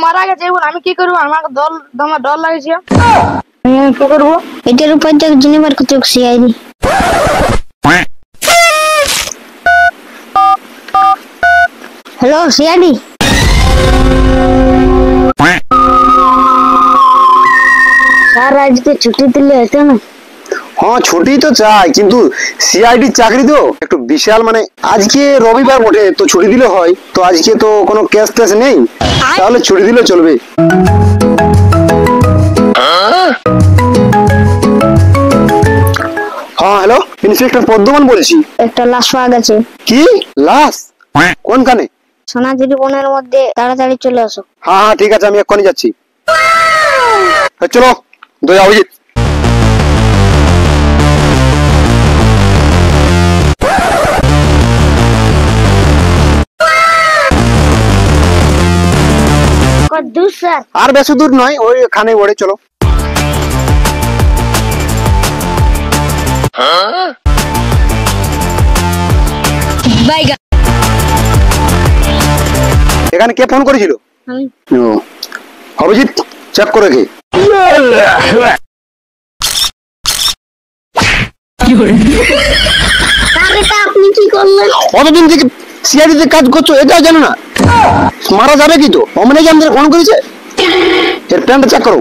মারা গেছে এখন আমি কি করবো? আমাকে আমার ডর লাগছে। কি করবো? এটার উপর দেখ জিনিবার কত সিআইডি। Hello CID. স্যার আজকে ছুটি দিলে হতো না? হ্যাঁ ছুটি তো চাই, কিন্তু সিআইডি চাকরি তো একটু বিশাল, মানে আজকে রবিবার বটে তো ছুটি দিলে হয়, তো আজকে তো কোনো ক্যাশ ট্যাশ নেই, তাহলে ছুটি দিলে চলবে। হ্যাঁ হ্যালো, ইন্সপেক্টর পদ্মমান বলছি। একটা লাশ পাওয়া গেছে। কি লাশ? কোনখানে? সোনাঝুরি বনের মধ্যে, তাড়াতাড়ি চলে আসো। হ্যাঁ হ্যাঁ ঠিক আছে, আমি এক্ষুনি যাচ্ছি। চলো দয়া অভিজিৎ। দূর স্যার? আর বেশি দূর নয়, ওইখানে ওড়ে চলো। এখানে কে ফোন করেছিল? অভিজিৎ চেক করে কে? আপনি কি করলেন? কতদিন থেকে সিআইডিতে কাজ করছো এটাও জানো না? মারা যাবে কি তো? অমনে যে আমাদের ফোন করেছে, এর প্যান্টটা চেক করো।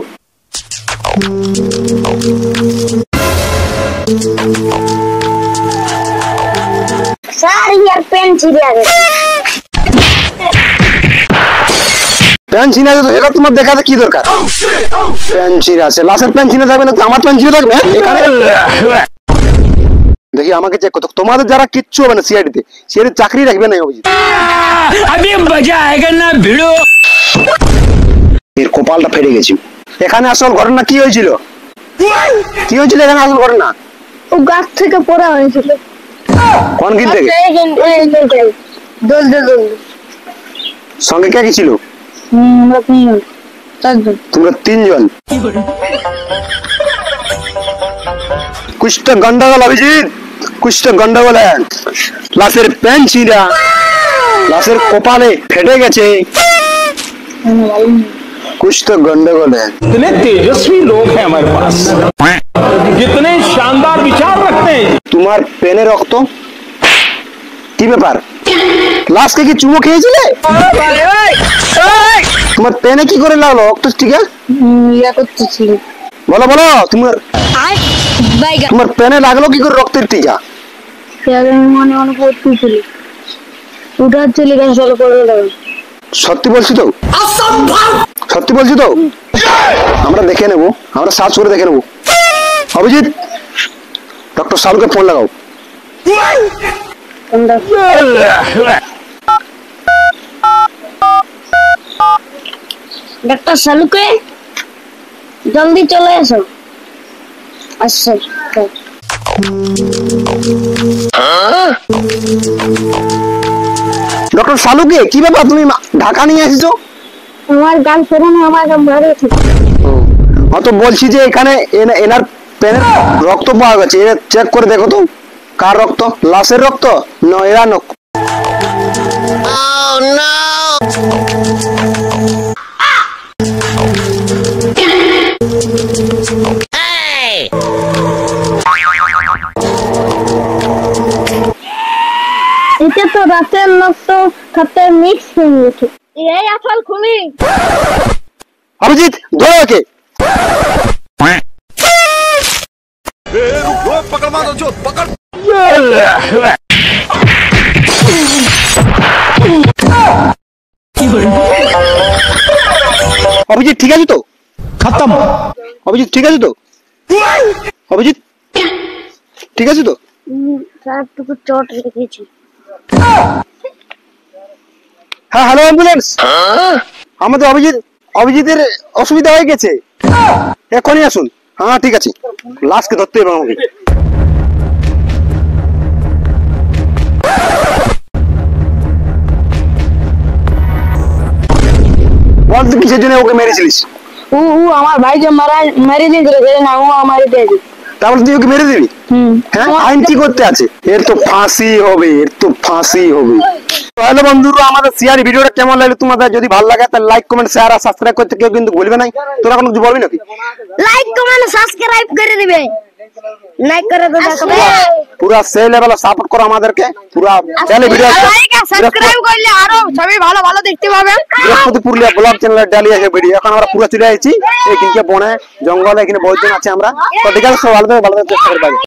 স্যার ইয়ার পেন ছিঁড়ে গেছে। প্যান ছিঁড়ে আছে তো এটা তোমার দেখাতে কি দরকার? প্যান ছিঁড়ে আছে, লাশের প্যান ছিঁড়ে থাকবে না তো আমার প্যান ছিঁড়ে থাকবে এখানে? দেখি আমাকে চেক করতে, তোমাদের যারা কিচ্ছু হবে না সিআইডিতে, সিআইডি চাকরি রাখবে না অভিজিৎ। अभी मजा आएगा ना भिड़ो। এর কপালটা ফেটে গেছে। এখানে আসল ঘটনা কি হয়েছিল? কি হয়েছিল এখানে আসল ঘটনা? ও গাছ থেকে পড়া হয়েছিল। কোন গিল থেকে? সঙ্গে কে কি ছিল? তোমরা তিনজন। कुछ तो गंडगोल अभिजीत, कुछ तो गंडगोल है। लाशेर पैन ছিঁড়া, लाशेर कपाले फेटे गेছে, कुछ तो गंडगोल है। इतने तेजस्वी लोग हैं हमारे पास, कितने शानदार विचार रखते हैं। তোমার পেনে রক্ত, কি ব্যাপার? লাশকে কি চুমো খেয়েছিলে? তোমার পেনে কি করে লাগলো রক্ত? ঠিক আছে ইয়া করতেছিল। বলো বলো, তোমার পেনে লাগলো কি করে রক্তের টিকা? মনে মনে করতেছিল, উঠার চলে গেছে করে দেবে। সত্যি বলছি তো? সত্যি বলছি তো? আমরা দেখে নেবো, আমরা সার্চ করে দেখে নেবো। অভিজিৎ ডক্টর সালুকে ফোন লাগাও। डॉक्टर सालुके जल्दी चले एसो। अच्छा ডক্টর সালুকে কি ব্যাপার, তুমি ঢাকা নিয়ে এসেছো? আমার গার্লফ্রেন্ড আমাকে মারেছে। তো বলছি যে এখানে এনার পেনের রক্ত পাওয়া গেছে, এটা চেক করে দেখো তো কার রক্ত, লাশের রক্ত না এরা রক্ত? এটা তো রাতের রক্ত সাথে মিক্স হয়ে গেছে। এই আসল খুনি। অভিজিৎ ধরো একে। पकड़ मारो जो पकड़। অভিজিৎ ঠিক আছে তো? खत्म। অভিজিৎ ঠিক আছে তো? অভিজিৎ ঠিক আছে তো? স্যার টুকু চট রেখেছি। হ্যাঁ হ্যালো অ্যাম্বুলেন্স, আমাদের অভিজিতের অসুবিধা হয়ে গেছে, এখনই আসুন। হ্যাঁ ঠিক আছে, লাশকে ধরতে হবে আমাকে। বল কিসের জন্য ওকে মেরেছিলিস? ও আমার ভাইকে মেরে দিয়েছিল না, ও আমার দিয়েছে। তাহলে তুই ওকে মেরে দিবি? হ্যাঁ আইন কি করতে আছে? এর তো ফাঁসি হবে, এর তো ফাঁসি হবে। তাহলে বন্ধুরা আমাদের সিআর ভিডিওটা কেমন লাগলো তোমাদের যদি ভালো লাগে তাহলে লাইক কমেন্ট শেয়ার আর সাবস্ক্রাইব করতে কেউ কিন্তু ভুলবে না। তোরা কোনো কিছু বলবি নাকি? লাইক কমেন্ট সাবস্ক্রাইব করে দিবে, লাইক করে দাও পুরা সেই লেভেলে সাপোর্ট করো আমাদেরকে। পুরা তাহলে ভিডিও লাইক আর সাবস্ক্রাইব করলে আরো সবাই ভালো ভালো দেখতে পাবেন। বৃহস্পতি পুরুলিয়া ব্লগ চ্যানেলে ডালি আছে ভিডিও। এখন আমরা পুরো চলে আসছি এইখানকে বনে জঙ্গলে, এখানে বহুজন আছে আমরা। তো ঠিক আছে, সব ভালো থাকবে, চেষ্টা করবে।